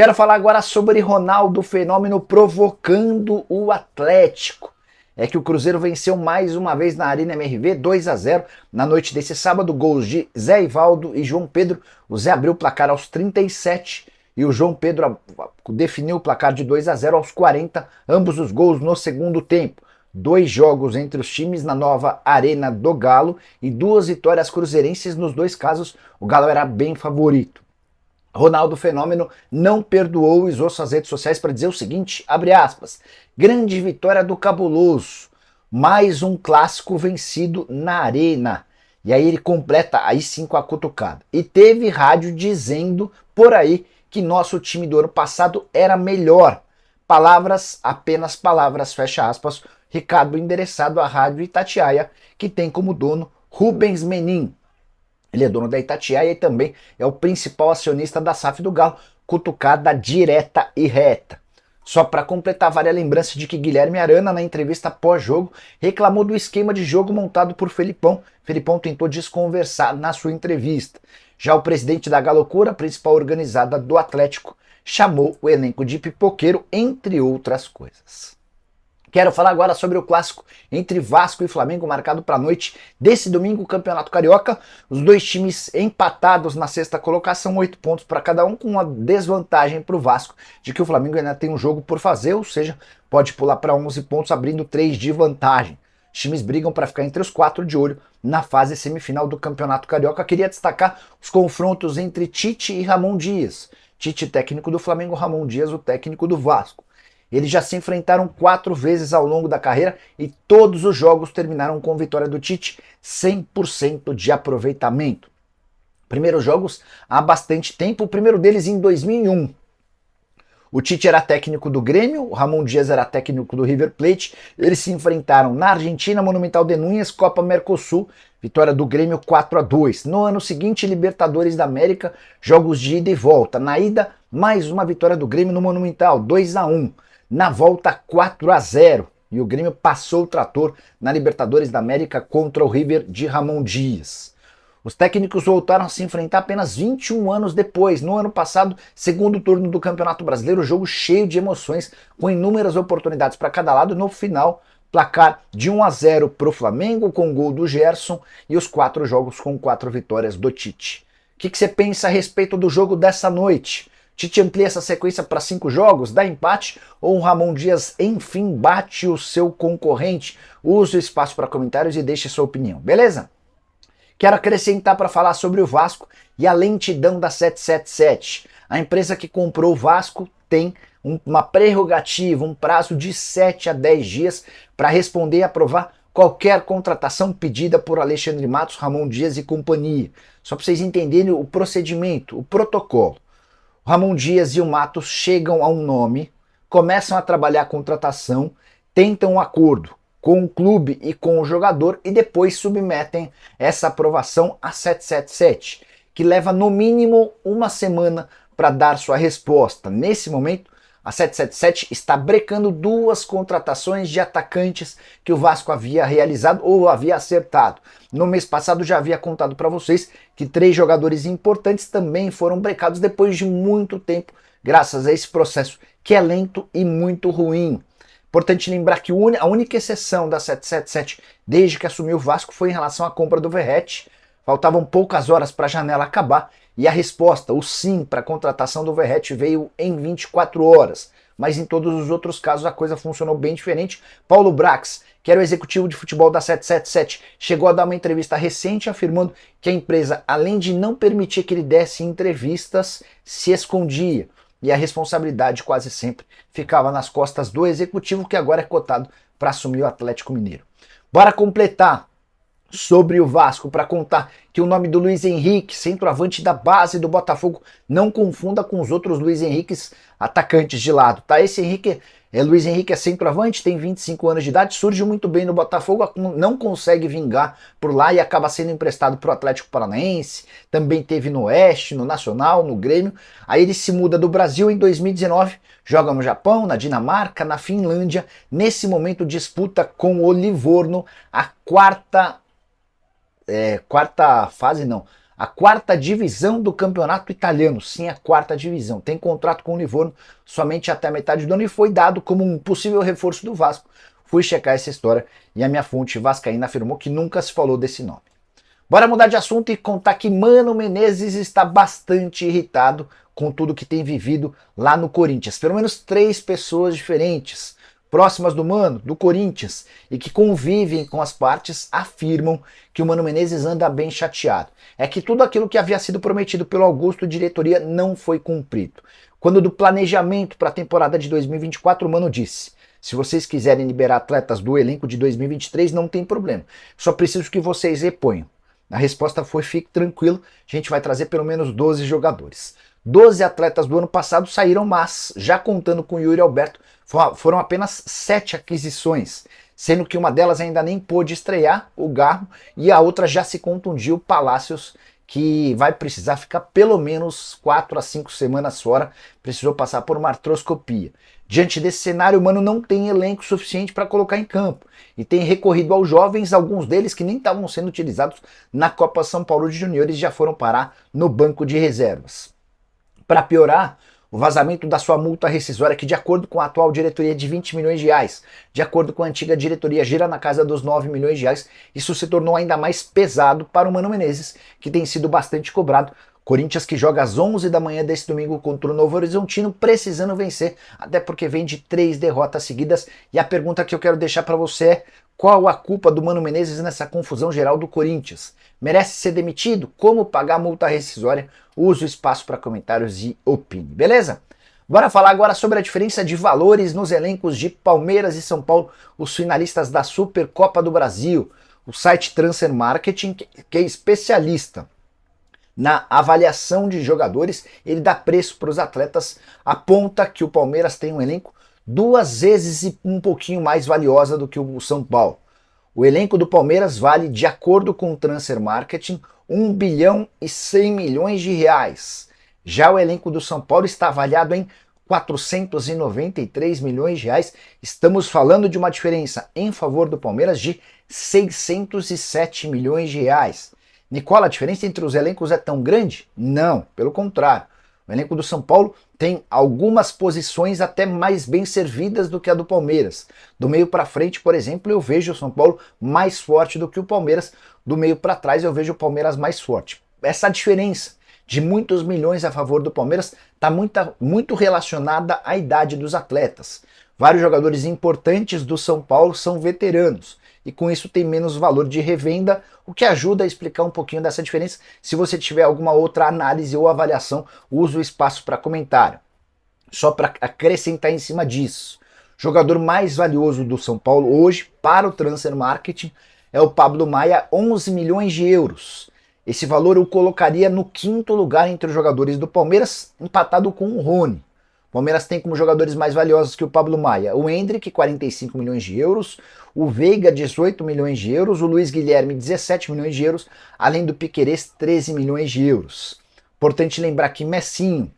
Quero falar agora sobre Ronaldo Fenômeno provocando o Atlético. É que o Cruzeiro venceu mais uma vez na Arena MRV 2-0 na noite desse sábado, gols de Zé Ivaldo e João Pedro. O Zé abriu o placar aos 37 e o João Pedro definiu o placar de 2-0 aos 40, ambos os gols no segundo tempo. 2 jogos entre os times na nova Arena do Galo e 2 vitórias cruzeirenses. Nos 2 casos o Galo era bem favorito. Ronaldo Fenômeno não perdoou e usou suas redes sociais para dizer o seguinte, abre aspas, grande vitória do Cabuloso, mais um clássico vencido na arena. E aí ele completa aí sim com a cutucada. E teve rádio dizendo por aí que nosso time do ano passado era melhor. Palavras, apenas palavras, fecha aspas, recado endereçado à rádio Itatiaia, que tem como dono Rubens Menin. Ele é dono da Itatiaia e também é o principal acionista da SAF do Galo, cutucada direta e reta. Só para completar, vale a lembrança de que Guilherme Arana, na entrevista pós-jogo, reclamou do esquema de jogo montado por Felipão. Felipão tentou desconversar na sua entrevista. Já o presidente da Galocura, a principal organizada do Atlético, chamou o elenco de pipoqueiro, entre outras coisas. Quero falar agora sobre o clássico entre Vasco e Flamengo, marcado para a noite desse domingo, Campeonato Carioca. Os 2 times empatados na 6ª colocação, 8 pontos para cada um, com uma desvantagem para o Vasco, de que o Flamengo ainda tem um jogo por fazer, ou seja, pode pular para 11 pontos, abrindo 3 de vantagem. Os times brigam para ficar entre os 4 de olho na fase semifinal do Campeonato Carioca. Queria destacar os confrontos entre Tite e Ramon Dias. Tite, técnico do Flamengo, Ramon Dias, o técnico do Vasco. Eles já se enfrentaram 4 vezes ao longo da carreira e todos os jogos terminaram com vitória do Tite, 100% de aproveitamento. Primeiros jogos há bastante tempo, o primeiro deles em 2001. O Tite era técnico do Grêmio, o Ramon Dias era técnico do River Plate. Eles se enfrentaram na Argentina, Monumental de Núñez, Copa Mercosul, vitória do Grêmio 4-2. No ano seguinte, Libertadores da América, jogos de ida e volta. Na ida, mais uma vitória do Grêmio no Monumental, 2-1. Na volta, 4-0, e o Grêmio passou o trator na Libertadores da América contra o River de Ramon Dias. Os técnicos voltaram a se enfrentar apenas 21 anos depois, no ano passado, segundo turno do Campeonato Brasileiro, jogo cheio de emoções, com inúmeras oportunidades para cada lado. No final, placar de 1-0 para o Flamengo, com gol do Gerson, e os 4 jogos com 4 vitórias do Tite. O que você pensa a respeito do jogo dessa noite? Tite amplia essa sequência para 5 jogos, dá empate, ou o Ramon Dias enfim bate o seu concorrente? Use o espaço para comentários e deixe sua opinião, beleza? Quero acrescentar para falar sobre o Vasco e a lentidão da 777. A empresa que comprou o Vasco tem uma prerrogativa, um prazo de 7 a 10 dias para responder e aprovar qualquer contratação pedida por Alexandre Matos, Ramon Dias e companhia. Só para vocês entenderem o procedimento, o protocolo. O Ramon Dias e o Matos chegam a um nome, começam a trabalhar a contratação, tentam um acordo com o clube e com o jogador e depois submetem essa aprovação à 777, que leva no mínimo 1 semana para dar sua resposta. Nesse momento, a 777 está brecando 2 contratações de atacantes que o Vasco havia realizado ou havia acertado. No mês passado já havia contado para vocês que 3 jogadores importantes também foram brecados depois de muito tempo, graças a esse processo que é lento e muito ruim. Importante lembrar que a única exceção da 777 desde que assumiu o Vasco foi em relação à compra do Verratti. Faltavam poucas horas para a janela acabar e a resposta, o sim para a contratação do Verratti veio em 24 horas. Mas em todos os outros casos a coisa funcionou bem diferente. Paulo Brax, que era o executivo de futebol da 777, chegou a dar uma entrevista recente afirmando que a empresa, além de não permitir que ele desse entrevistas, se escondia. E a responsabilidade quase sempre ficava nas costas do executivo, que agora é cotado para assumir o Atlético Mineiro. Bora completar sobre o Vasco para contar que o nome do Luiz Henrique, centroavante da base do Botafogo, não confunda com os outros Luiz Henriques atacantes de lado, tá? Esse Luiz Henrique é centroavante, tem 25 anos de idade, surge muito bem no Botafogo, não consegue vingar por lá e acaba sendo emprestado para o Atlético Paranaense, também teve no Oeste, no Nacional, no Grêmio. Aí ele se muda do Brasil em 2019, joga no Japão, na Dinamarca, na Finlândia, nesse momento disputa com o Livorno a quarta a quarta divisão do campeonato italiano. Sim, a quarta divisão. Tem contrato com o Livorno somente até a metade do ano e foi dado como um possível reforço do Vasco. Fui checar essa história e a minha fonte vascaína afirmou que nunca se falou desse nome. Bora mudar de assunto e contar que Mano Menezes está bastante irritado com tudo que tem vivido lá no Corinthians. Pelo menos 3 pessoas diferentes, próximas do Mano, do Corinthians, e que convivem com as partes, afirmam que o Mano Menezes anda bem chateado. É que tudo aquilo que havia sido prometido pelo Augusto diretoria não foi cumprido. Quando do planejamento para a temporada de 2024, o Mano disse: se vocês quiserem liberar atletas do elenco de 2023, não tem problema. Só preciso que vocês reponham. A resposta foi: fique tranquilo, a gente vai trazer pelo menos 12 jogadores. 12 atletas do ano passado saíram, mas, já contando com o Yuri Alberto, foram apenas 7 aquisições, sendo que uma delas ainda nem pôde estrear, o Garro, e a outra já se contundiu, o Palácios, que vai precisar ficar pelo menos 4 a 5 semanas fora, precisou passar por uma artroscopia. Diante desse cenário, o Mano não tem elenco suficiente para colocar em campo e tem recorrido aos jovens, alguns deles que nem estavam sendo utilizados na Copa São Paulo de Juniores já foram parar no banco de reservas. Para piorar, o vazamento da sua multa rescisória, que de acordo com a atual diretoria é de 20 milhões de reais, de acordo com a antiga diretoria gira na casa dos 9 milhões de reais, isso se tornou ainda mais pesado para o Mano Menezes, que tem sido bastante cobrado. Corinthians que joga às 11 da manhã desse domingo contra o Novo Horizontino, precisando vencer, até porque vem de 3 derrotas seguidas. E a pergunta que eu quero deixar para você é: qual a culpa do Mano Menezes nessa confusão geral do Corinthians? Merece ser demitido? Como pagar a multa rescisória? Use o espaço para comentários e opine, beleza? Bora falar agora sobre a diferença de valores nos elencos de Palmeiras e São Paulo, os finalistas da Supercopa do Brasil. O site Transfer Marketing, que é especialista na avaliação de jogadores, ele dá preço para os atletas, aponta que o Palmeiras tem um elenco 2 vezes e um pouquinho mais valiosa do que o São Paulo. O elenco do Palmeiras vale, de acordo com o Transfer Marketing, 1 bilhão e 100 milhões de reais. Já o elenco do São Paulo está avaliado em 493 milhões de reais. Estamos falando de uma diferença em favor do Palmeiras de 607 milhões de reais. Nicola, a diferença entre os elencos é tão grande? Não, pelo contrário. O elenco do São Paulo tem algumas posições até mais bem servidas do que a do Palmeiras. Do meio para frente, por exemplo, eu vejo o São Paulo mais forte do que o Palmeiras. Do meio para trás, eu vejo o Palmeiras mais forte. Essa diferença de muitos milhões a favor do Palmeiras está muito relacionada à idade dos atletas. Vários jogadores importantes do São Paulo são veteranos e com isso tem menos valor de revenda, o que ajuda a explicar um pouquinho dessa diferença. Se você tiver alguma outra análise ou avaliação, use o espaço para comentário. Só para acrescentar em cima disso, o jogador mais valioso do São Paulo hoje para o Transfer Marketing é o Pablo Maia, 11 milhões de euros. Esse valor eu colocaria no 5º lugar entre os jogadores do Palmeiras, empatado com o Rony. O Palmeiras tem como jogadores mais valiosos que o Pablo Maia o Endrick, 45 milhões de euros, o Veiga, 18 milhões de euros, o Luiz Guilherme, 17 milhões de euros, além do Piquerez, 13 milhões de euros. Importante lembrar que Messinho,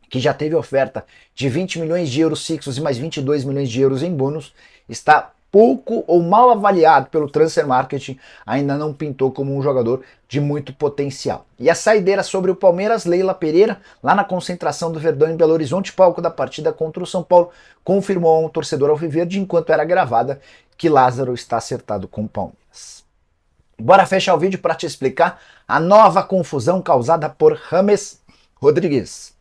que já teve oferta de 20 milhões de euros fixos e mais 22 milhões de euros em bônus, está pouco ou mal avaliado pelo Transfer Marketing, ainda não pintou como um jogador de muito potencial. E a saideira sobre o Palmeiras, Leila Pereira, lá na concentração do Verdão em Belo Horizonte, palco da partida contra o São Paulo, confirmou a um torcedor alviverde, enquanto era gravada, que Lázaro está acertado com o Palmeiras. Bora fechar o vídeo para te explicar a nova confusão causada por James Rodrigues,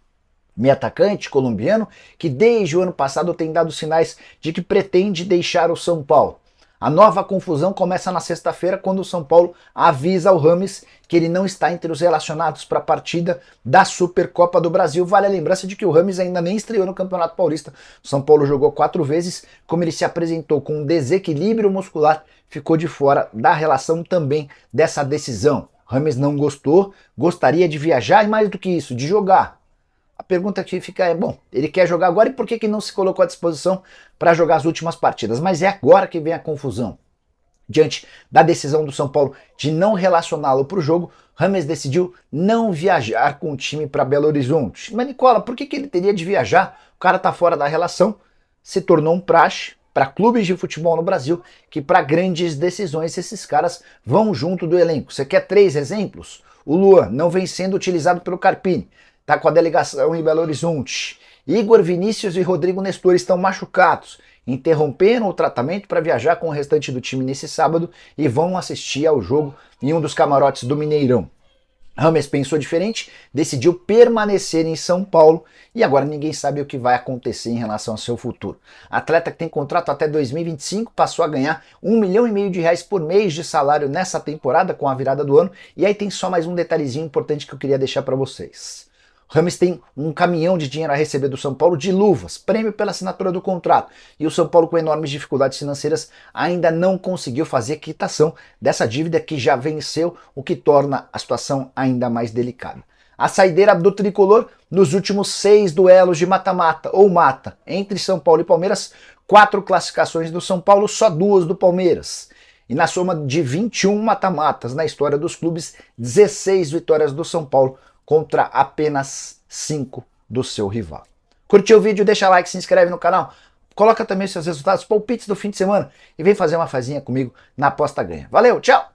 meio atacante colombiano que desde o ano passado tem dado sinais de que pretende deixar o São Paulo. A nova confusão começa na sexta-feira, quando o São Paulo avisa ao James que ele não está entre os relacionados para a partida da Supercopa do Brasil. Vale a lembrança de que o James ainda nem estreou no Campeonato Paulista. O São Paulo jogou 4 vezes, como ele se apresentou com um desequilíbrio muscular, ficou de fora da relação também dessa decisão. O James não gostou, gostaria de viajar e, mais do que isso, de jogar. A pergunta que fica é, bom, ele quer jogar agora e por que não se colocou à disposição para jogar as últimas partidas? Mas é agora que vem a confusão. Diante da decisão do São Paulo de não relacioná-lo para o jogo, James decidiu não viajar com o time para Belo Horizonte. Mas Nicola, por que ele teria de viajar? O cara está fora da relação. Se tornou um praxe para clubes de futebol no Brasil que para grandes decisões esses caras vão junto do elenco. Você quer 3 exemplos? O Luan não vem sendo utilizado pelo Carpini, está com a delegação em Belo Horizonte. Igor, Vinícius e Rodrigo Nestor estão machucados, interromperam o tratamento para viajar com o restante do time nesse sábado e vão assistir ao jogo em um dos camarotes do Mineirão. Rames pensou diferente, decidiu permanecer em São Paulo e agora ninguém sabe o que vai acontecer em relação ao seu futuro. Atleta que tem contrato até 2025 passou a ganhar R$1,5 milhão por mês de salário nessa temporada com a virada do ano. E aí tem só mais um detalhezinho importante que eu queria deixar para vocês. Rames tem um caminhão de dinheiro a receber do São Paulo de luvas, prêmio pela assinatura do contrato. E o São Paulo, com enormes dificuldades financeiras, ainda não conseguiu fazer a quitação dessa dívida que já venceu, o que torna a situação ainda mais delicada. A saideira do tricolor nos últimos 6 duelos de mata-mata ou mata entre São Paulo e Palmeiras, 4 classificações do São Paulo, só 2 do Palmeiras. E na soma de 21 mata-matas na história dos clubes, 16 vitórias do São Paulo contra apenas 5 do seu rival. Curtiu o vídeo? Deixa like, se inscreve no canal, coloca também seus resultados, palpites do fim de semana e vem fazer uma fazinha comigo na Aposta Ganha. Valeu, tchau!